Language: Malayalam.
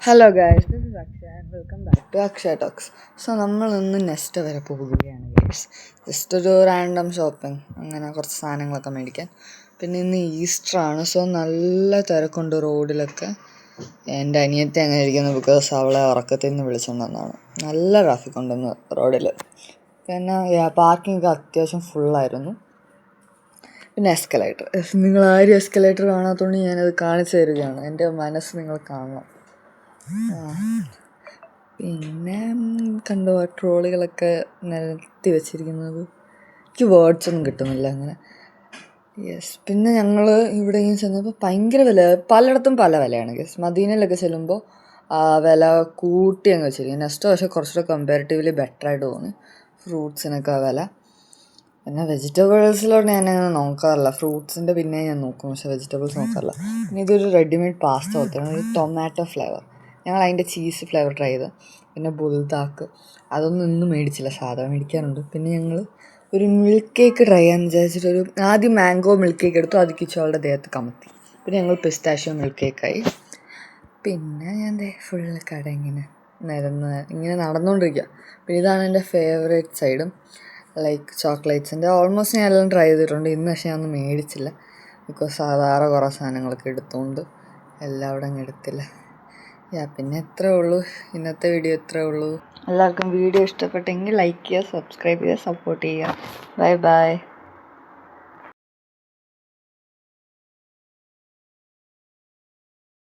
Hello guys, this is Akshaya and welcome back to Akshaya talks. So നമ്മൾ ഇന്ന് നെക്സ്റ്റ് വരെ പോവുകയാണ് ഗൈസ്. ജസ്റ്റ് ഒരു റാൻഡം ഷോപ്പിംഗ്, അങ്ങനെ കുറച്ച് സാധനങ്ങളൊക്കെ മേടിക്കാൻ. പിന്നെ ഇന്ന് ഈസ്റ്ററാണ്, സോ നല്ല തിരക്കുണ്ട് റോഡിലൊക്കെ. എൻ്റെ അനിയത്തി അങ്ങനെ ഇരിക്കുന്നു, ബിക്കോസ് അവളെ ഉറക്കത്തിൽ നിന്ന് വിളിച്ചുകൊണ്ടെന്നാണ്. നല്ല ട്രാഫിക് ഉണ്ടെന്ന് റോഡിൽ. പിന്നെ പാർക്കിംഗ് ഒക്കെ അത്യാവശ്യം ഫുള്ളായിരുന്നു. പിന്നെ എസ്കലേറ്റർ, നിങ്ങൾ ആരും എസ്കലേറ്റർ കാണാത്തതുകൊണ്ട് ഞാനത് കാണിച്ചു തരികയാണ്. എൻ്റെ മനസ്സ് നിങ്ങൾ കാണണം. പിന്നെ കണ്ടോ ട്രോളികളൊക്കെ നിരത്തി വെച്ചിരിക്കുന്നത്. എനിക്ക് വേർഡ്സ് ഒന്നും കിട്ടുന്നില്ല അങ്ങനെ. യെസ്, പിന്നെ ഞങ്ങൾ ഇവിടെ ഇങ്ങനെ ചെന്നപ്പോൾ ഭയങ്കര വില, പലയിടത്തും പല വിലയാണ് ഗസ്. മദീനയിലൊക്കെ ചെല്ലുമ്പോൾ വില കൂട്ടി അങ്ങ് വെച്ചിരിക്കും. നെക്സ്റ്റ് പക്ഷേ കുറച്ചുകൂടെ കമ്പാരിറ്റീവ്ലി ബെറ്ററായിട്ട് തോന്നി ഫ്രൂട്ട്സിനൊക്കെ വില. പിന്നെ വെജിറ്റബിൾസിലോട്ട് ഞാനങ്ങനെ നോക്കാറില്ല. ഫ്രൂട്ട്സിൻ്റെ പിന്നെ ഞാൻ നോക്കും, പക്ഷേ വെജിറ്റബിൾസ് നോക്കാറില്ല. പിന്നെ ഇതൊരു റെഡിമെയ്ഡ് പാസ്ത പോലത്തെ ഒരു ടൊമാറ്റോ ഫ്ലേവർ. ഞങ്ങൾ അതിൻ്റെ ചീസ് ഫ്ലേവർ ട്രൈ ചെയ്ത്. പിന്നെ ബുൾദാക്ക് അതൊന്നും ഇന്നും മേടിച്ചില്ല, സാധാരണ മേടിക്കാറുണ്ട്. പിന്നെ ഞങ്ങൾ ഒരു മിൽക്ക് കേക്ക് ട്രൈ ചെയ്യാമെന്ന് വിചാരിച്ചിട്ടൊരു ആദ്യം മാംഗോ മിൽക്ക് കേക്ക് എടുത്തു, അത് കിച്ചോളുടെ ദേഹത്ത് കമത്തി. പിന്നെ ഞങ്ങൾ പിസ്താഷ്യോ മിൽക്ക് കേക്കായി. പിന്നെ ഞാൻ ഫുള്ള് കട ഇങ്ങനെ ഇങ്ങനെ നടന്നുകൊണ്ടിരിക്കുക. പിന്നെ ഇതാണ് എൻ്റെ ഫേവറേറ്റ് സൈഡും, ലൈക്ക് ചോക്ലേറ്റ്സിൻ്റെ. ഓൾമോസ്റ്റ് ഞാൻ എല്ലാം ട്രൈ ചെയ്തിട്ടുണ്ട്. ഇന്ന് പക്ഷേ ഞാനൊന്നും മേടിച്ചില്ല, ബിക്കോസ് വേറെ കുറേ സാധനങ്ങളൊക്കെ എടുത്തുകൊണ്ട് എല്ലാം അവിടെ അങ്ങ് എടുത്തില്ല. പിന്നെ ഇത്രേ ഉള്ളൂ, ഇന്നത്തെ വീഡിയോ ഇത്രേ ഉള്ളൂ. എല്ലാവർക്കും വീഡിയോ ഇഷ്ടപ്പെട്ടെങ്കിൽ ലൈക്ക് ചെയ്യുക, സബ്സ്ക്രൈബ് ചെയ്യുക, സപ്പോർട്ട് ചെയ്യുക. Bye bye.